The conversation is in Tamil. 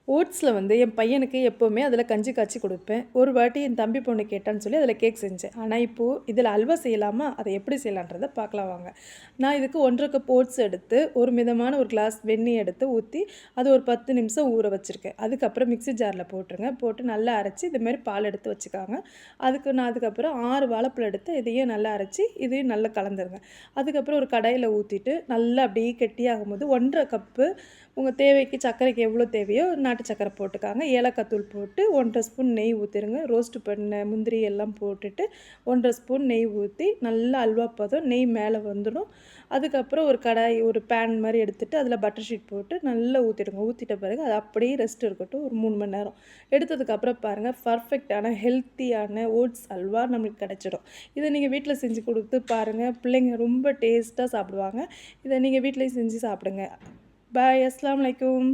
ஓட்ஸில் வந்து என் பையனுக்கு எப்போவுமே அதில் கஞ்சி காய்ச்சி கொடுப்பேன். ஒரு வாட்டி என் தம்பி பொண்ணு கேட்டான்னு சொல்லி அதில் கேக் செஞ்சேன். ஆனால் இப்போது இதில் அல்வா செய்யலாமா? அதை எப்படி செய்யலான்றத பார்க்கலாம் வாங்க. நான் இதுக்கு 1 1/2 கப் ஓட்ஸ் எடுத்து, ஒரு மிதமான ஒரு கிளாஸ் வெந்நீர் எடுத்து ஊத்தி, அது ஒரு 10 நிமிஷம் ஊற வச்சுருக்கேன். அதுக்கப்புறம் மிக்ஸி ஜாரில் போட்டுருங்க. போட்டு நல்லா அரைச்சு இதுமாரி பால் எடுத்து வச்சுக்காங்க. அதுக்கப்புறம் 6 வாழைப்பழம் எடுத்து இதையும் நல்லா அரைச்சு, இதையும் நல்லா கலந்துருங்க. அதுக்கப்புறம் ஒரு கடாயில ஊத்திட்டு, நல்லா அப்படியே கெட்டியாகும்போது 1 1/2 கப்பு உங்கள் தேவைக்கு சர்க்கரைக்கு எவ்வளோ தேவையோ நாட்டு சர்க்கரை போட்டுக்காங்க. ஏலக்காய் தூள் போட்டு 1 1/2 ஸ்பூன் நெய் ஊற்றிருங்க. ரோஸ்ட் பண்ண முந்திரி எல்லாம் போட்டுட்டு 1 1/2 ஸ்பூன் நெய் ஊற்றி நல்லா அல்வா பதம் நெய் மேலே வந்துடும். அதுக்கப்புறம் ஒரு கடாய் ஒரு பேன் மாதிரி எடுத்துகிட்டு அதில் பட்டர் ஷீட் போட்டு நல்லா ஊற்றிடுங்க. ஊற்றிட்ட பிறகு அது அப்படியே ரெஸ்ட் இருக்கட்டும் ஒரு 3 மணி நேரம். எடுத்ததுக்கப்புறம் பாருங்கள் பர்ஃபெக்டான ஹெல்த்தியான ஓட்ஸ் அல்வா நம்மளுக்கு கிடச்சிடும். இதை நீங்கள் வீட்டில் செஞ்சு கொடுத்து பாருங்கள். பிள்ளைங்க ரொம்ப டேஸ்ட்டாக சாப்பிடுவாங்க. இதை நீங்கள் வீட்டிலையும் செஞ்சு சாப்பிடுங்க. பாய். அஸ்ஸலாமு அலைக்கும்.